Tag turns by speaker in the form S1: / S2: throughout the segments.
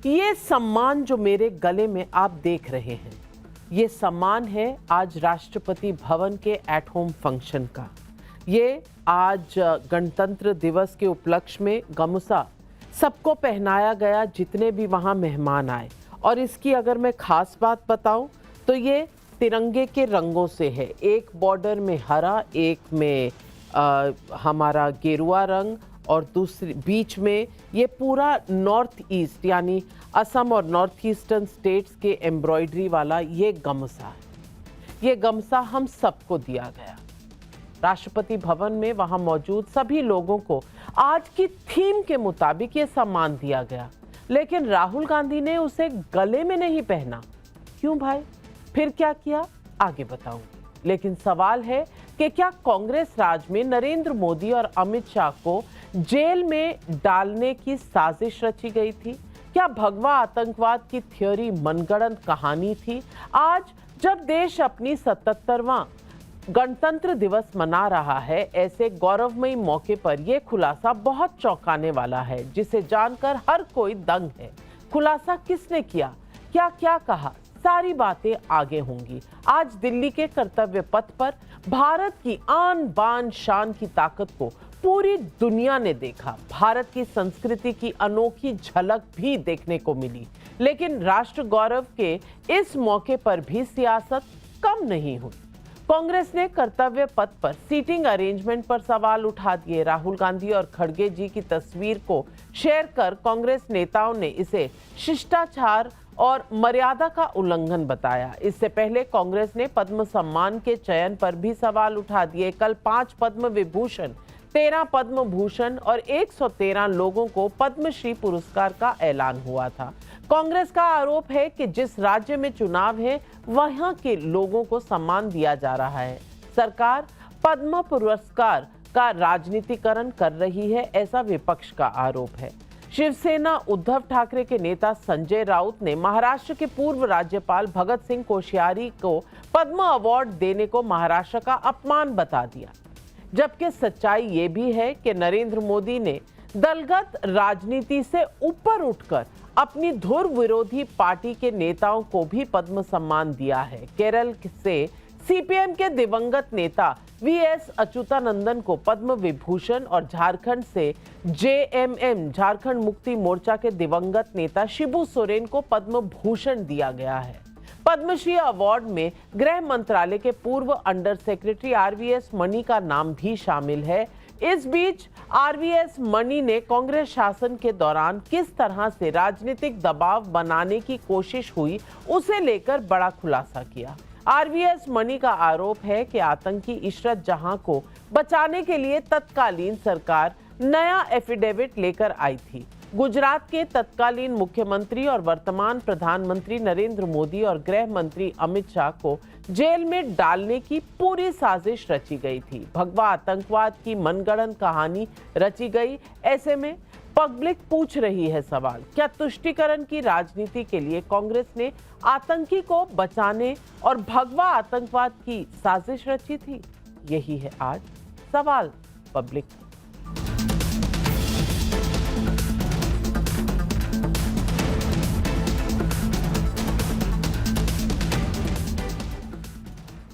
S1: ये सम्मान जो मेरे गले में आप देख रहे हैं, ये सम्मान है आज राष्ट्रपति भवन के एट होम फंक्शन का। ये आज गणतंत्र दिवस के उपलक्ष्य में गमछा सबको पहनाया गया, जितने भी वहाँ मेहमान आए। और इसकी अगर मैं खास बात बताऊं तो ये तिरंगे के रंगों से है। एक बॉर्डर में हरा, एक में हमारा गेरुआ रंग और दूसरी बीच में ये पूरा नॉर्थ ईस्ट यानी असम और नॉर्थ ईस्टर्न स्टेट्स के एम्ब्रॉयडरी वाला ये गमछा है। ये गमछा हम सबको दिया गया। राष्ट्रपति भवन में वहां मौजूद सभी लोगों को आज की थीम के मुताबिक ये सम्मान दिया गया, लेकिन राहुल गांधी ने उसे गले में नहीं पहना। क्यों भाई? फिर क्या किया आगे बताऊंगी। लेकिन सवाल है कि क्या कांग्रेस राज में नरेंद्र मोदी और अमित शाह को जेल में डालने की साजिश रची गई थी? क्या भगवा आतंकवाद की थ्योरी मनगढ़ंत कहानी थी? आज जब देश अपनी 77वां गणतंत्र दिवस मना रहा है, ऐसे गौरवमयी मौके पर यह खुलासा बहुत चौंकाने वाला है, जिसे जानकर हर कोई दंग है। खुलासा किसने किया, क्या क्या कहा, सारी बातें आगे होंगी। आज दिल्ली के कर्तव्य पथ पर भारत की आन बान शान की ताकत को पूरी दुनिया ने देखा। भारत की संस्कृति की अनोखी झलक भी देखने को मिली। लेकिन राष्ट्र गौरव के इस मौके पर भी सियासत कम नहीं हुई। कांग्रेस ने कर्तव्य पथ पर सीटिंग अरेंजमेंट पर सवाल उठा दिए। राहुल गांधी और खड़गे जी की तस्वीर को शेयर कर कांग्रेस नेताओं ने इसे शिष्टाचार और मर्यादा का उल्लंघन बताया। इससे पहले कांग्रेस ने पद्म सम्मान के चयन पर भी सवाल उठा दिए। कल 5 पद्म विभूषण, 13 पद्म भूषण और 113 लोगों को पद्मश्री पुरस्कार का ऐलान हुआ था। कांग्रेस का आरोप है कि जिस राज्य में चुनाव है, वहां के लोगों को सम्मान दिया जा रहा है। सरकार पद्म पुरस्कार का राजनीतिकरण कर रही है, ऐसा विपक्ष का आरोप है। शिवसेना उद्धव ठाकरे के नेता संजय राउत ने महाराष्ट्र के पूर्व राज्यपाल भगत सिंह कोश्यारी को पद्म अवार्ड देने को महाराष्ट्र का अपमान बता दिया। जबकि सच्चाई ये भी है कि नरेंद्र मोदी ने दलगत राजनीति से ऊपर उठकर अपनी ध्रुव विरोधी पार्टी के नेताओं को भी पद्म सम्मान दिया है। केरल से सीपीएम के दिवंगत नेता वीएस अच्युतानंदन को पद्म विभूषण और झारखंड से जेएमएम झारखंड मुक्ति मोर्चा के दिवंगत नेता शिबू सोरेन को पद्म भूषण दिया गया है। पद्मश्री अवार्ड में गृह मंत्रालय के पूर्व अंडर सेक्रेटरी आरवीएस मणि का नाम भी शामिल है। इस बीच आरवीएस मणि ने कांग्रेस शासन के दौरान किस तरह से राजनीतिक दबाव बनाने की कोशिश हुई, उसे लेकर बड़ा खुलासा किया। आरवीएस मणि का आरोप है कि आतंकी इशरत जहां को बचाने के लिए तत्कालीन सरकार नया एफिडेविट लेकर आई थी। गुजरात के तत्कालीन मुख्यमंत्री और वर्तमान प्रधानमंत्री नरेंद्र मोदी और गृह मंत्री अमित शाह को जेल में डालने की पूरी साजिश रची गई थी। भगवा आतंकवाद की मनगढ़ंत कहानी रची गई। ऐसे में पब्लिक पूछ रही है सवाल, क्या तुष्टीकरण की राजनीति के लिए कांग्रेस ने आतंकी को बचाने और भगवा आतंकवाद की साजिश रची थी? यही है आज सवाल पब्लिक।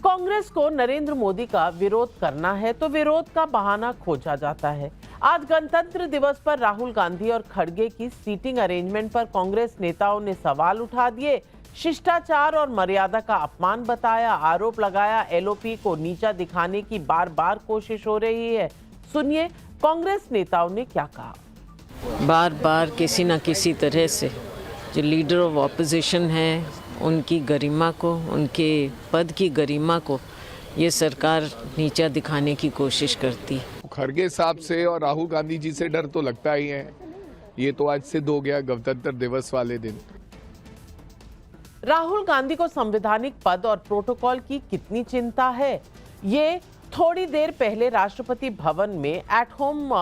S1: कांग्रेस को नरेंद्र मोदी का विरोध करना है तो विरोध का बहाना खोजा जाता है। आज गणतंत्र दिवस पर राहुल गांधी और खड़गे की सीटिंग अरेंजमेंट पर कांग्रेस नेताओं ने सवाल उठा दिए, शिष्टाचार और मर्यादा का अपमान बताया, आरोप लगाया एलओपी को नीचा दिखाने की बार बार कोशिश हो रही है। सुनिए कांग्रेस नेताओं ने क्या कहा।
S2: बार बार किसी न किसी तरह से जो लीडर ऑफ ऑपोजिशन है, उनकी गरिमा को, उनके पद की गरिमा को ये सरकार नीचा दिखाने की कोशिश करती।
S3: खड़गे साहब से और राहुल गांधी जी से डर तो लगता ही है। ये तो आज सिद्ध हो गया गणतंत्र दिवस वाले दिन।
S1: राहुल गांधी को संवैधानिक पद और प्रोटोकॉल की कितनी चिंता है, ये थोड़ी देर पहले राष्ट्रपति भवन में एट होम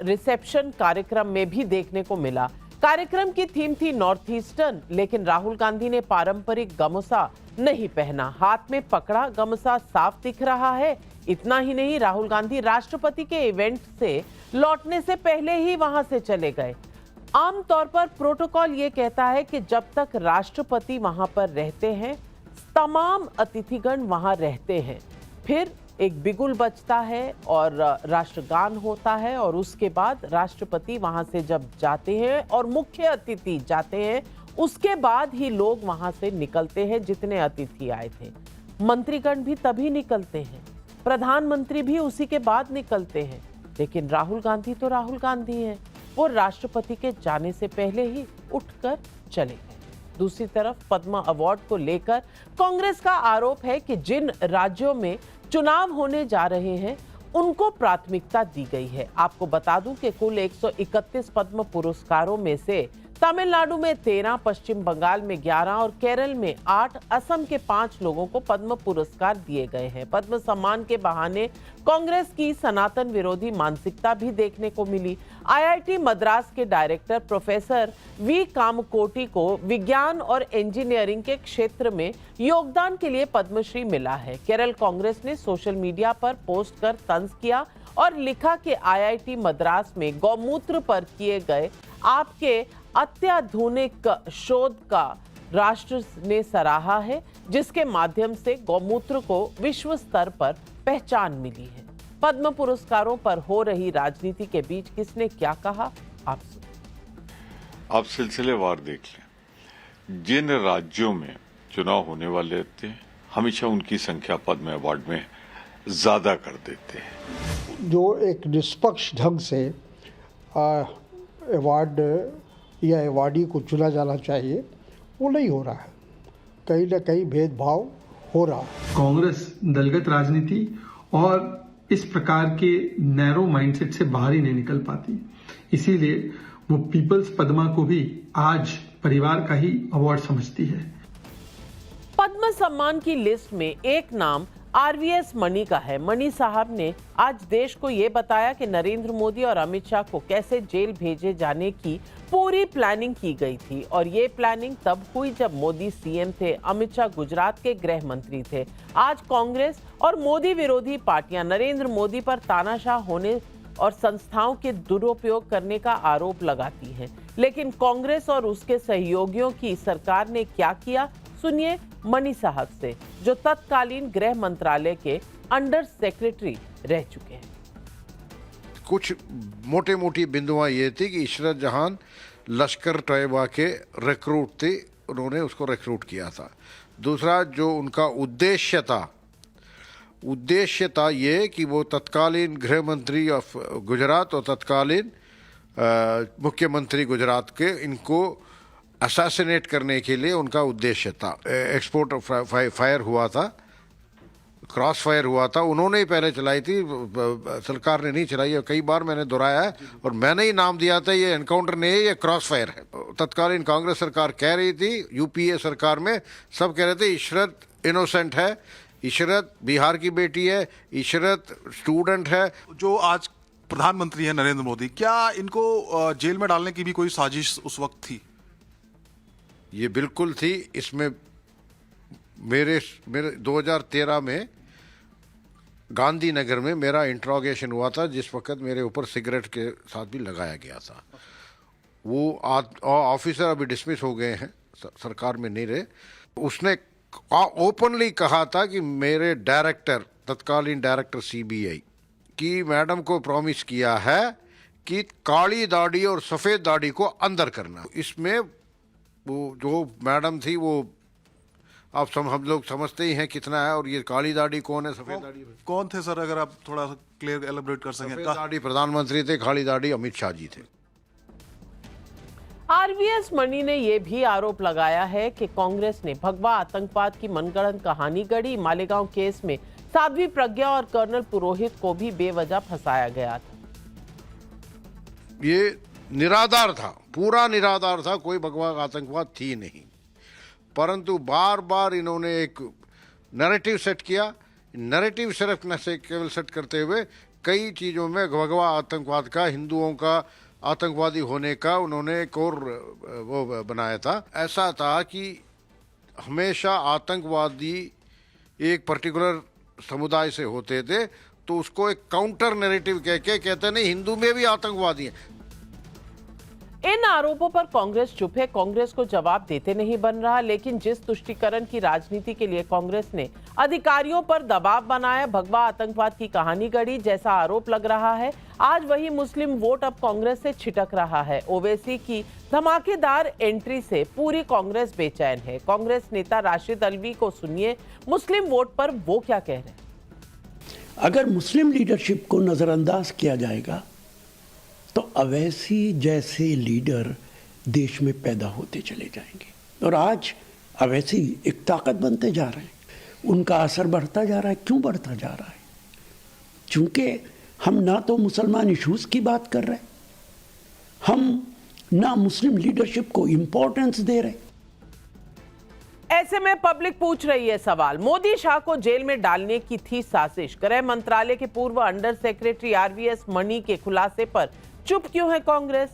S1: रिसेप्शन कार्यक्रम में भी देखने को मिला। कार्यक्रम की थीम थी नॉर्थ ईस्टर्न, लेकिन राहुल गांधी ने पारंपरिक गमछा नहीं पहना। हाथ में पकड़ा गमछा साफ दिख रहा है। इतना ही नहीं, राहुल गांधी राष्ट्रपति के इवेंट से लौटने से पहले ही वहां से चले गए। आमतौर पर प्रोटोकॉल ये कहता है कि जब तक राष्ट्रपति वहां पर रहते हैं, तमाम अतिथिगण वहां रहते हैं। फिर एक बिगुल बजता है और राष्ट्रगान होता है और उसके बाद राष्ट्रपति वहां से जब जाते हैं और मुख्य अतिथि जाते हैं, उसके बाद ही लोग वहां से निकलते हैं जितने अतिथि आए थे। मंत्रीगण भी तभी निकलते हैं, प्रधानमंत्री भी उसी के बाद निकलते हैं। लेकिन राहुल गांधी तो राहुल गांधी हैं, वो राष्ट्रपति के जाने से पहले ही उठकर चले गए। दूसरी तरफ पद्म अवार्ड को लेकर कांग्रेस का आरोप है कि जिन राज्यों में चुनाव होने जा रहे हैं उनको प्राथमिकता दी गई है। आपको बता दूं कि कुल 131 पद्म पुरस्कारों में से तमिलनाडु में 13, पश्चिम बंगाल में 11 और केरल में 8, असम के 5 लोगों को पद्म पुरस्कार दिए गए हैं। पद्म सम्मान के बहाने कांग्रेस की सनातन विरोधी मानसिकता भी देखने को मिली। आईआईटी मद्रास के डायरेक्टर प्रोफेसर वी कामकोटी को विज्ञान और इंजीनियरिंग के क्षेत्र में योगदान के लिए पद्मश्री मिला है। केरल कांग्रेस ने सोशल मीडिया पर पोस्ट कर तंज किया और लिखा कि आईआईटी मद्रास में गौमूत्र पर किए गए आपके अत्याधुनिक शोध का राष्ट्र ने सराहा है, जिसके माध्यम से गौमूत्र को विश्व स्तर पर पहचान मिली है। पद्म पुरस्कारों पर हो रही राजनीति के बीच किसने क्या कहा, आप सुनिए।
S4: आप सिलसिलेवार देख लें, जिन राज्यों में चुनाव होने वाले थे हमेशा उनकी संख्या पद्म अवार्ड में ज्यादा कर देते हैं।
S5: जो एक निष्पक्ष ढंग से अवार्ड या अवार्डी को चुना जाना चाहिए, वो नहीं हो रहा है। कहीं ना कहीं भेदभाव हो रहा है।
S6: कांग्रेस दलगत राजनीति और इस प्रकार के नैरो माइंडसेट से बाहर ही नहीं निकल पाती, इसीलिए वो पीपल्स पद्मा को भी आज परिवार का ही अवार्ड समझती है।
S1: पद्म सम्मान की लिस्ट में एक नाम आरवीएस मणि का है। मणि साहब ने आज देश को यह बताया कि नरेंद्र मोदी और अमित शाह को कैसे जेल भेजे जाने की पूरी प्लानिंग की गई थी और ये प्लानिंग तब हुई जब मोदी सीएम थे, अमित शाह गुजरात के गृह मंत्री थे। आज कांग्रेस और मोदी विरोधी पार्टियां नरेंद्र मोदी पर तानाशाह होने और संस्थाओं के दुरुपयोग करने का आरोप लगाती हैं। लेकिन कांग्रेस और उसके सहयोगियों की सरकार ने क्या किया, सुनिए मणि साहब से, जो तत्कालीन गृह मंत्रालय के अंडर सेक्रेटरी रह चुके हैं।
S7: कुछ मोटे मोटी बिंदुआं ये थी कि इशरत जहां लश्कर तैयबा के रिक्रूट थे, उन्होंने उसको रिक्रूट किया था। दूसरा जो उनका उद्देश्य था ये कि वो तत्कालीन गृह मंत्री ऑफ गुजरात और तत्कालीन मुख्यमंत्री गुजरात के इनको असैसिनेट करने के लिए उनका उद्देश्य था। एक्सपोर्ट फायर हुआ था, क्रॉस फायर हुआ था, उन्होंने ही पहले चलाई थी, सरकार ने नहीं चलाई है। कई बार मैंने दोहराया है और मैंने ही नाम दिया था, ये एनकाउंटर नहीं है, ये क्रॉस फायर है। तत्कालीन कांग्रेस सरकार कह रही थी, यूपीए सरकार में सब कह रहे थे इशरत इनोसेंट है, इशरत बिहार की बेटी है, इशरत स्टूडेंट है।
S8: जो आज प्रधानमंत्री है नरेंद्र मोदी, क्या इनको जेल में डालने की भी कोई साजिश उस वक्त थी?
S7: ये बिल्कुल थी। इसमें मेरे 2013 में गांधीनगर में मेरा इंट्रोगेशन हुआ था, जिस वक्त मेरे ऊपर सिगरेट के साथ भी लगाया गया था। वो ऑफिसर अभी डिसमिस हो गए हैं, सरकार में नहीं रहे। उसने ओपनली कहा था कि मेरे डायरेक्टर, तत्कालीन डायरेक्टर सीबीआई की मैडम को प्रॉमिस किया है कि काली दाढ़ी और सफ़ेद दाढ़ी को अंदर करना। इसमें वो जो मैडम थी वो हम लोग समझते ही हैं कितना है। और ये काली दाढ़ी कौन है, सफ़ेद दाढ़ी
S8: कौन थे सर, अगर आप थोड़ा सा क्लियर एलैबोरेट कर सकें?
S7: सफ़ेद दाढ़ी प्रधानमंत्री थे, काली दाढ़ी अमित शाह जी थे।
S1: आरवीएस मणि ने यह भी आरोप लगाया है कि कांग्रेस ने भगवा आतंकवाद की मनगढ़ंत कहानी गढ़ी। मालेगांव केस में साध्वी प्रज्ञा और कर्नल पुरोहित को भी बेवजह फंसाया गया था।
S7: ये निराधार था, पूरा निराधार था, कोई भगवा आतंकवाद थी नहीं। परंतु बार बार इन्होंने एक नैरेटिव सेट किया। नैरेटिव सिर्फ न से केवल सेट करते हुए कई चीज़ों में भगवा आतंकवाद का, हिंदुओं का आतंकवादी होने का उन्होंने एक और वो बनाया था। ऐसा था कि हमेशा आतंकवादी एक पर्टिकुलर समुदाय से होते थे, तो उसको एक काउंटर नैरेटिव कह के कहते नहीं, हिंदू में भी आतंकवादी हैं।
S1: इन आरोपों पर कांग्रेस चुप है, कांग्रेस को जवाब देते नहीं बन रहा। लेकिन जिस तुष्टीकरण की राजनीति के लिए कांग्रेस ने अधिकारियों पर दबाव बनाया, भगवा आतंकवाद की कहानी गढ़ी जैसा आरोप लग रहा है, आज वही मुस्लिम वोट अब कांग्रेस से छिटक रहा है। ओवैसी की धमाकेदार एंट्री से पूरी कांग्रेस बेचैन है। कांग्रेस नेता राशिद अल्वी को सुनिए, मुस्लिम वोट पर वो क्या कह रहे हैं।
S9: अगर मुस्लिम लीडरशिप को नजरअंदाज किया जाएगा तो अवैसी जैसे लीडर देश में पैदा होते चले जाएंगे और आज अवैसी एक ताकत बनते जा रहे हैं, उनका असर बढ़ता जा रहा है। क्यों बढ़ता जा रहा है? क्योंकि हम ना तो मुसलमान इश्यूज की बात कर रहे, हम ना मुस्लिम लीडरशिप को इंपॉर्टेंस दे रहे।
S1: ऐसे में पब्लिक पूछ रही है सवाल, मोदी शाह को जेल में डालने की थी साजिश। गृह मंत्रालय के पूर्व अंडर सेक्रेटरी आरवीएस मणि के खुलासे पर चुप क्यों है कांग्रेस?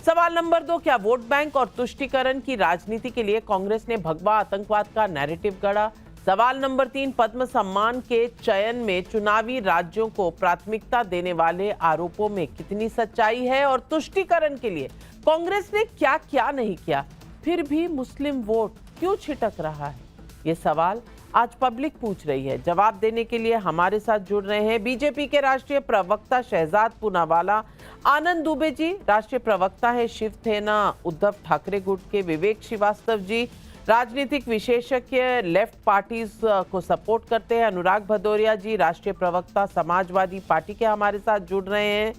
S1: सवाल नंबर 2, क्या वोट बैंक और तुष्टीकरण की राजनीति के लिए कांग्रेस ने भगवा आतंकवाद का नैरेटिव गढ़ा? सवाल नंबर 3, पद्म सम्मान के चयन में चुनावी राज्यों को प्राथमिकता देने वाले आरोपों में कितनी सच्चाई है? और तुष्टीकरण के लिए कांग्रेस ने क्या क्या नहीं किया, फिर भी मुस्लिम वोट क्यों छिटक रहा है? ये सवाल आज पब्लिक पूछ रही है। जवाब देने के लिए हमारे साथ जुड़ रहे हैं बीजेपी के राष्ट्रीय प्रवक्ता शहजाद पूनावाला, आनंद दुबे जी राष्ट्रीय प्रवक्ता है शिवसेना उद्धव ठाकरे गुट के, विवेक श्रीवास्तव जी राजनीतिक विशेषज्ञ लेफ्ट पार्टीज को सपोर्ट करते हैं, अनुराग भदौरिया जी राष्ट्रीय प्रवक्ता समाजवादी पार्टी के हमारे साथ जुड़ रहे हैं,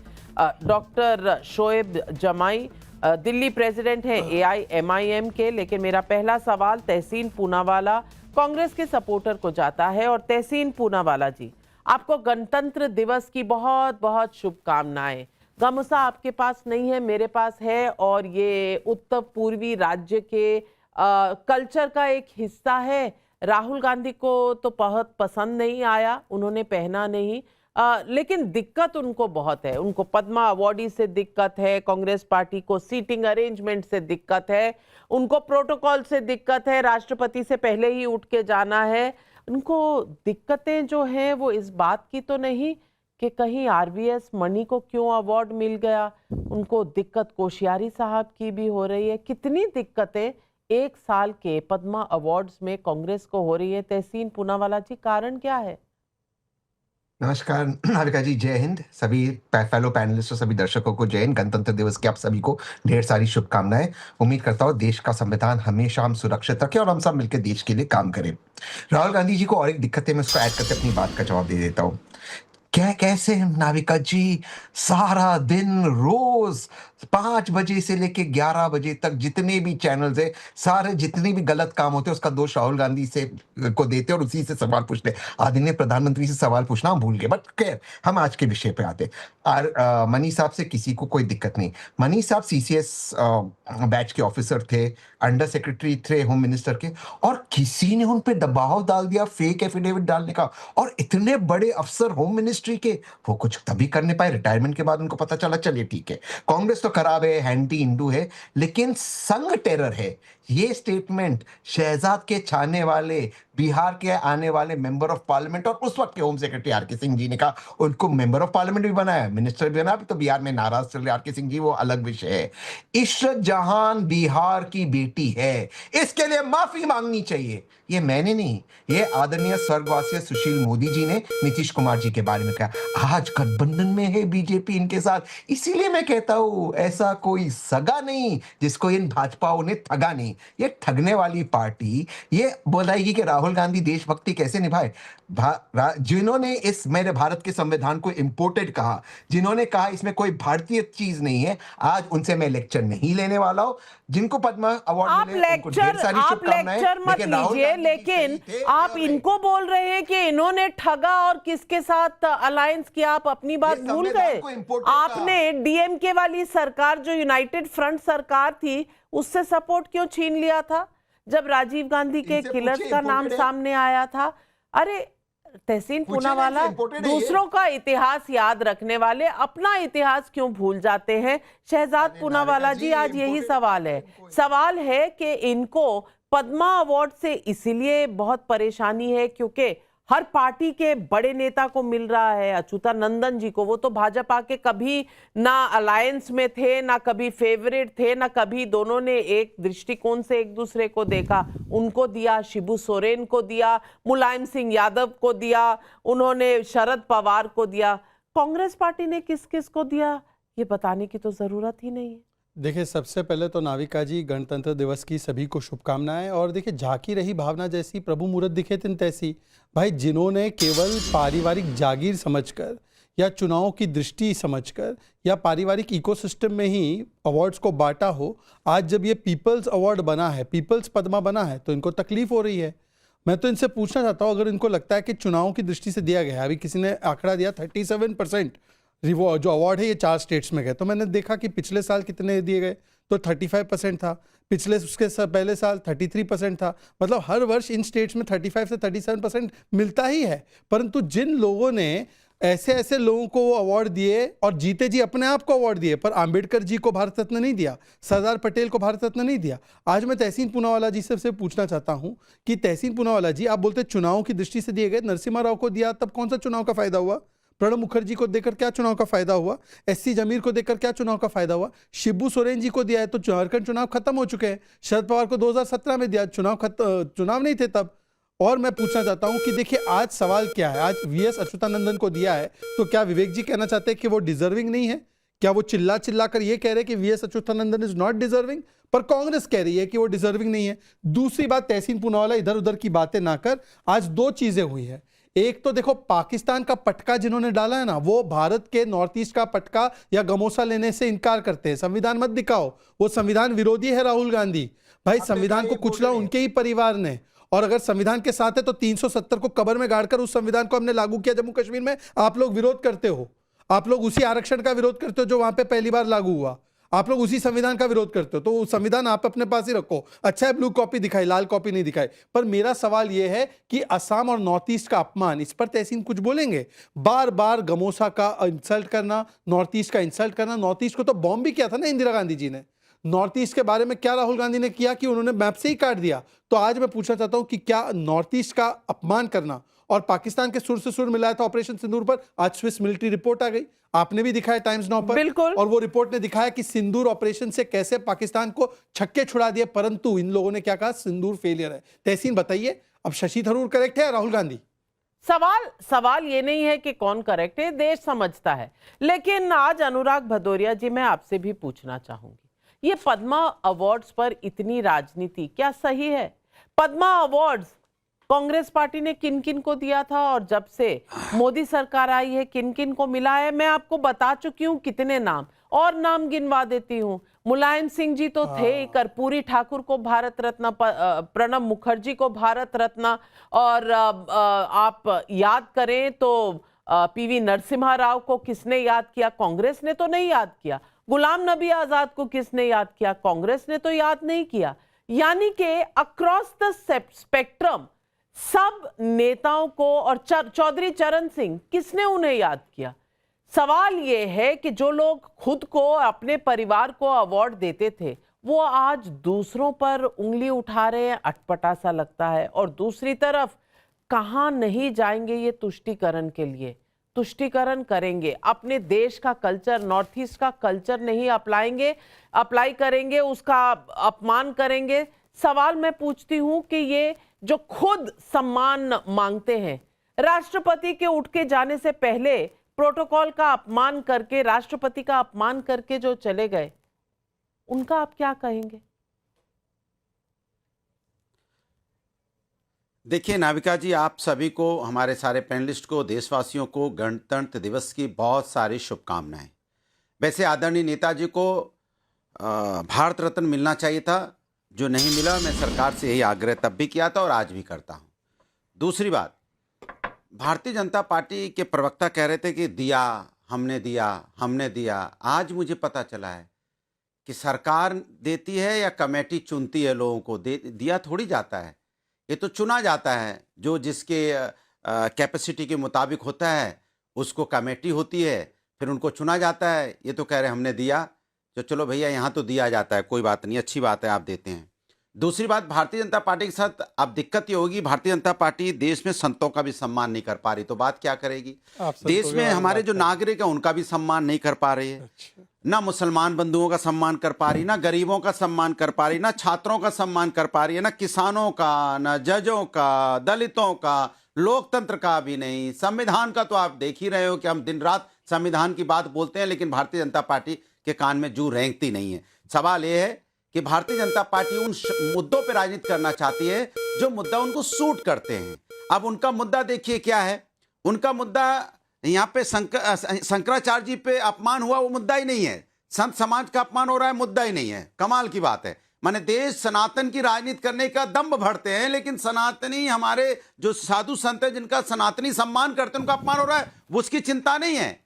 S1: डॉक्टर शोएब जमाई दिल्ली प्रेसिडेंट है AIMIM के। लेकिन मेरा पहला सवाल तहसीन पूनावाला कांग्रेस के सपोर्टर को जाता है। और तहसीन पूनावाला जी, आपको गणतंत्र दिवस की बहुत बहुत शुभकामनाएं। गामुसा आपके पास नहीं है, मेरे पास है, और ये उत्तर पूर्वी राज्य के कल्चर का एक हिस्सा है। राहुल गांधी को तो बहुत पसंद नहीं आया, उन्होंने पहना नहीं, लेकिन दिक्कत उनको बहुत है। उनको पद्मा अवार्डी से दिक्कत है, कांग्रेस पार्टी को सीटिंग अरेंजमेंट से दिक्कत है, उनको प्रोटोकॉल से दिक्कत है, राष्ट्रपति से पहले ही उठ के जाना है। उनको दिक्कतें जो हैं वो इस बात की तो नहीं कि कहीं आरवीएस मणि को क्यों अवार्ड मिल गया, उनको दिक्कत कोश्यारी साहब की भी हो रही है। कितनी दिक्कतें एक साल के पद्मा अवार्ड्स में कांग्रेस को हो रही है। तहसीन पूनावाला जी, कारण क्या है?
S10: नमस्कार नाविका जी, जय हिंद। सभी फेलो पैनलिस्ट और सभी दर्शकों को जय हिंद। गणतंत्र दिवस की आप सभी को ढेर सारी शुभकामनाएं। उम्मीद करता हूँ देश का संविधान हमेशा हम सुरक्षित रखें और हम सब मिलकर देश के लिए काम करें। राहुल गांधी जी को और एक दिक्कत है, मैं उसको ऐड करके अपनी बात का जवाब दे देता हूँ। कैसे नाविका जी सारा दिन रोज 5 बजे से लेके 11 बजे तक जितने भी चैनल्स है, सारे जितने भी गलत काम होते हैं उसका दोष राहुल गांधी से को देते और उसी से सवाल पूछते। आदरणीय प्रधानमंत्री से सवाल पूछना हम भूल गए, बट खैर हम आज के विषय पे आते। मनी साहब से किसी को कोई दिक्कत नहीं। मनी साहब CCS बैच के ऑफिसर थे, अंडर सेक्रेटरी थे होम मिनिस्टर के, और किसी ने उन पे दबाव डाल दिया फेक एफिडेविट डालने का। और इतने बड़े अफसर होम मिनिस्ट्री के, वो कुछ तभी कर नहीं पाए, रिटायरमेंट के बाद उनको पता चला चलिए ठीक है कांग्रेस तो खराब है, एंटी हिंदू है, लेकिन संघ टेरर है। ये स्टेटमेंट शहजाद के छाने वाले बिहार के आने वाले मेंबर ऑफ पार्लियामेंट और उस वक्त के home secretary RK Singh ji ने कहा। उनको मेंबर ऑफ पार्लियामेंट भी बनाया, मिनिस्टर भी बनाया, तो बिहार में नाराज चल रहे RK सिंह जी, वो अलग विषय है। इशरत जहां बिहार की बेटी है, इसके लिए माफी मांगनी चाहिए। ये मैंने नहीं, ये आदरणीय स्वर्गवासी सुशील मोदी जी ने नीतीश कुमार जी के बारे में कहा। आज गठबंधन में है बीजेपी इनके साथ, इसीलिए मैं कहता हूं ऐसा कोई सगा नहीं जिसको इन भाजपाओं ने ठगा नहीं। ये ठगने वाली पार्टी ये बोलाएगी कि राहुल गांधी देशभक्ति कैसे निभाए। जिन्होंने इस मेरे भारत के संविधान को इंपोर्टेड कहा, जिन्होंने कहा इसमें कोई भारतीय चीज नहीं है, आज उनसे मैं लेक्चर नहीं लेने वाला हूं। जिनको पद्मा अवार्ड मिले उनको ढेर सारी शुभकामनाएं,
S1: मत लीजिए, लेकिन आप इनको बोल रहे हैं कि इन्होंने ठगा और किसके साथ अलायंस किया, आप अपनी बात भूल गए। आपने DMK वाली सरकार जो यूनाइटेड फ्रंट सरकार थी उससे सपोर्ट क्यों छीन लिया था जब राजीव गांधी के किलर्स का नाम सामने आया था? अरे तहसीन पूनावाला, दूसरों का इतिहास याद रखने वाले अपना इतिहास क्यों भूल जाते हैं? शहजाद पूनावाला जी, आज यही सवाल है कि इनको पद्मा अवार्ड से इसीलिए बहुत परेशानी है क्योंकि हर पार्टी के बड़े नेता को मिल रहा है, अच्युतानंदन जी को। वो तो भाजपा के कभी ना अलायंस में थे, ना कभी फेवरेट थे, ना कभी दोनों ने एक दृष्टिकोण से एक दूसरे को देखा। उनको दिया, शिबू सोरेन को दिया, मुलायम सिंह यादव को दिया, उन्होंने शरद पवार को दिया। कांग्रेस पार्टी ने किस किस को दिया ये बताने की तो जरूरत ही नहीं है।
S6: देखिए, सबसे पहले तो नाविका जी, गणतंत्र दिवस की सभी को शुभकामनाएं। और देखिए, झांकी रही भावना जैसी प्रभु मूरत दिखे तिन तैसी। भाई, जिन्होंने केवल पारिवारिक जागीर समझकर या चुनाव की दृष्टि समझकर या पारिवारिक इकोसिस्टम में ही अवार्ड्स को बांटा हो, आज जब ये पीपल्स अवार्ड बना है, पीपल्स पद्मा बना है, तो इनको तकलीफ हो रही है। मैं तो इनसे पूछना चाहता हूँ, अगर इनको लगता है कि चुनाव की दृष्टि से दिया गया है, अभी किसी ने आंकड़ा दिया 37% जो अवार्ड है ये 4 स्टेट्स में गए, तो मैंने देखा कि पिछले साल कितने दिए गए, तो 35% था। पिछले उसके पहले साल 33% था। मतलब हर वर्ष इन स्टेट्स में 35 से 37% मिलता ही है। परंतु जिन लोगों ने ऐसे ऐसे लोगों को वो अवार्ड दिए और जीते जी अपने आप को अवार्ड दिए, पर आम्बेडकर जी को भारत रत्न नहीं दिया, सरदार पटेल को भारत रत्न नहीं दिया। आज मैं तहसीन पूनावाला जी से पूछना चाहता हूं कि तहसीन पूनावाला जी, आप बोलते चुनाव की दृष्टि से दिए गए, नरसिम्हा राव को दिया तब कौन सा चुनाव का फायदा हुआ? प्रणब मुखर्जी को देकर क्या चुनाव का फायदा हुआ? एससी जमीर को देकर क्या चुनाव का फायदा हुआ? शिबू सोरेन जी को दिया है तो झारखंड चुनाव खत्म हो चुके हैं। शरद पवार को 2017 में दिया, चुनाव नहीं थे तब। और मैं पूछना चाहता हूं कि देखिए, आज सवाल क्या है? आज वीएस अच्युतानंदन को दिया है तो क्या विवेक जी कहना चाहते हैं कि वो डिजर्विंग नहीं है? क्या वो चिल्ला चिल्ला कर ये कह रहे हैं कि VS Achuthanandan is not deserving? पर कांग्रेस कह रही है कि वो डिजर्विंग नहीं है। दूसरी बात, तहसीन पूनावाला इधर उधर की बातें ना कर, आज 2 चीजें हुई है। एक तो देखो, पाकिस्तान का पटका जिन्होंने डाला है ना, वो भारत के नॉर्थ ईस्ट का पटका या गमोसा लेने से इनकार करते हैं। संविधान मत दिखाओ, वो संविधान विरोधी है राहुल गांधी। भाई, संविधान को कुचला उनके ही परिवार ने, और अगर संविधान के साथ है तो 370 को कब्र में गाड़कर उस संविधान को हमने लागू किया जम्मू कश्मीर में। आप लोग विरोध करते हो, आप लोग उसी आरक्षण का विरोध करते हो जो वहां पे पहली बार लागू हुआ। आप लोग उसी संविधान का विरोध करते हो, तो वो संविधान आप अपने पास ही रखो। अच्छा है ब्लू कॉपी दिखाई, लाल कॉपी नहीं दिखाई। पर मेरा सवाल यह है कि असम और नॉर्थ ईस्ट का अपमान, इस पर तहसीन कुछ बोलेंगे? बार बार गमोसा का इंसल्ट करना, नॉर्थ ईस्ट का इंसल्ट करना। नॉर्थ ईस्ट को तो बॉम्ब भी किया था ना इंदिरा गांधी जी ने। नॉर्थ ईस्ट के बारे में क्या राहुल गांधी ने किया कि उन्होंने मैप से ही काट दिया। तो आज मैं पूछना चाहता हूं कि क्या नॉर्थ ईस्ट का अपमान करना और पाकिस्तान के सुर से सुर मिलाया था ऑपरेशन सिंदूर पर? आज स्विस मिलिट्री रिपोर्ट आ गई, आपने भी दिखाया टाइम्स नाउ पर।
S1: बिल्कुल।
S6: और वो रिपोर्ट ने दिखाया कि सिंदूर ऑपरेशन से कैसे पाकिस्तान को छक्के छुड़ा दिए, परंतु इन लोगों ने क्या कहा? सिंदूर फेलियर है। तहसीन बताइए, अब शशि थरूर करेक्ट है या राहुल गांधी?
S1: सवाल ये नहीं है कि कौन करेक्ट है, देश समझता है। लेकिन आज अनुराग भदौरिया जी, मैं आपसे भी पूछना चाहूंगी, ये पद्मा अवार्ड्स पर इतनी राजनीति क्या सही है? पद्मा अवार्ड्स कांग्रेस पार्टी ने किन किन को दिया था और जब से मोदी सरकार आई है किन किन को मिला है? मैं आपको बता चुकी हूं कितने नाम, और नाम गिनवा देती हूं। मुलायम सिंह जी तो थे, कर्पूरी ठाकुर को भारत रत्न, प्रणब मुखर्जी को भारत रत्न, और आप याद करें तो पीवी नरसिम्हा राव को किसने याद किया? कांग्रेस ने तो नहीं याद किया। गुलाम नबी आजाद को किसने याद किया? कांग्रेस ने तो याद नहीं किया। यानी कि अक्रॉस द स्पेक्ट्रम सब नेताओं को, और चौधरी चरण सिंह, किसने उन्हें याद किया? सवाल यह है कि जो लोग खुद को, अपने परिवार को अवार्ड देते थे, वो आज दूसरों पर उंगली उठा रहे हैं। अटपटा सा लगता है। और दूसरी तरफ कहां नहीं जाएंगे ये तुष्टीकरण के लिए? तुष्टीकरण करेंगे, अपने देश का कल्चर, नॉर्थ ईस्ट का कल्चर नहीं अप्लाई करेंगे, उसका अपमान करेंगे। सवाल मैं पूछती हूं कि ये जो खुद सम्मान मांगते हैं, राष्ट्रपति के उठ के जाने से पहले प्रोटोकॉल का अपमान करके, राष्ट्रपति का अपमान करके जो चले गए, उनका आप क्या कहेंगे?
S11: देखिए नाविका जी, आप सभी को, हमारे सारे पैनलिस्ट को, देशवासियों को गणतंत्र दिवस की बहुत सारी शुभकामनाएं। वैसे आदरणीय नेताजी को भारत रत्न मिलना चाहिए था, जो नहीं मिला। मैं सरकार से यही आग्रह तब भी किया था और आज भी करता हूं। दूसरी बात, भारतीय जनता पार्टी के प्रवक्ता कह रहे थे कि दिया, हमने दिया। आज मुझे पता चला है कि सरकार देती है या कमेटी चुनती है लोगों को। दिया थोड़ी जाता है, ये तो चुना जाता है। जो जिसके कैपेसिटी के मुताबिक होता है उसको कमेटी होती है, फिर उनको चुना जाता है। ये तो कह रहे हमने दिया, तो चलो भैया यहाँ तो दिया जाता है, कोई बात नहीं, अच्छी बात है आप देते हैं। दूसरी बात, भारतीय जनता पार्टी के साथ अब दिक्कत ये होगी, भारतीय जनता पार्टी देश में संतों का भी सम्मान नहीं कर पा रही, तो बात क्या करेगी? देश में हमारे जो नागरिक हैं उनका भी सम्मान नहीं कर पा रही है। ना मुसलमान बंधुओं का सम्मान कर पा रही, ना गरीबों का सम्मान कर पा रही, ना छात्रों का सम्मान कर पा रही है, ना किसानों का, ना जजों का, दलितों का, लोकतंत्र का भी नहीं, संविधान का तो आप देख ही रहे हो कि हम दिन रात संविधान की बात बोलते हैं, लेकिन भारतीय जनता पार्टी के कान में जू रेंगती नहीं है। सवाल यह है कि भारतीय जनता पार्टी उन मुद्दों पर राजनीति करना चाहती है जो मुद्दा उनको सूट करते हैं। अब उनका मुद्दा देखिए क्या है। उनका मुद्दा यहाँ पे शंकराचार्य जी पे अपमान हुआ, वो मुद्दा ही नहीं है। संत समाज का अपमान हो रहा है, मुद्दा ही नहीं है। कमाल की बात है। माने देश सनातन की राजनीति करने का दम्भ भरते हैं, लेकिन सनातनी हमारे जो साधु संत हैं जिनका सनातनी सम्मान करते हैं उनका अपमान हो रहा है, वो उसकी चिंता नहीं है।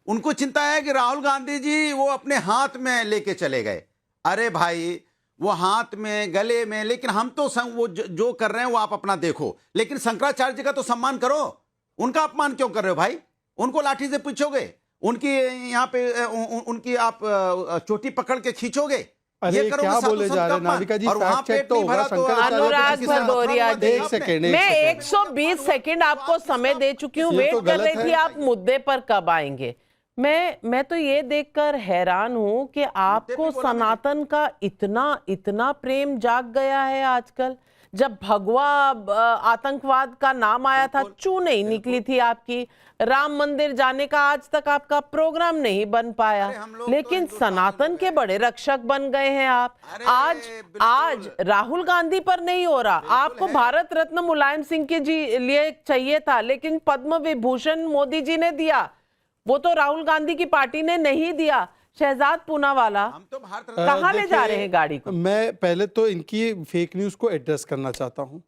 S11: उनको चिंता है कि राहुल गांधी जी वो अपने हाथ में लेके चले गए। अरे भाई, वो हाथ में गले में, लेकिन हम तो वो जो कर रहे हैं वो आप अपना देखो, लेकिन शंकराचार्य जी का तो सम्मान करो। उनका अपमान क्यों कर रहे हो भाई? उनको लाठी से पूछोगे, उनकी यहाँ पे उनकी आप चोटी पकड़ के खींचोगे?
S6: अरे क्या बोले जा रहे हैं नाविका जी, फैक्ट चेक तो होगा।
S1: अनुराग भदौरिया जी,
S6: एक सेकंड,
S1: मैं 120 सेकंड आपको समय दे चुकी हूँ, वेट कर रही थी आप मुद्दे पर कब आएंगे। मैं तो ये देखकर हैरान हूं कि आपको सनातन का इतना प्रेम जाग गया है आजकल। जब भगवा आतंकवाद का नाम आया था, चू नहीं निकली थी आपकी। राम मंदिर जाने का आज तक आपका प्रोग्राम नहीं बन पाया, लेकिन सनातन के बड़े रक्षक बन गए हैं आप। आज राहुल गांधी पर नहीं हो रहा, आपको भारत रत्न मुलायम सिंह के जी लिए चाहिए था, लेकिन पद्म विभूषण मोदी जी ने दिया, वो तो राहुल गांधी की पार्टी ने नहीं दिया। शहजाद पूनावाला,
S11: तो
S1: कहां ले जा रहे हैं गाड़ी को?
S6: मैं पहले तो इनकी फेक न्यूज को एड्रेस करना चाहता हूं।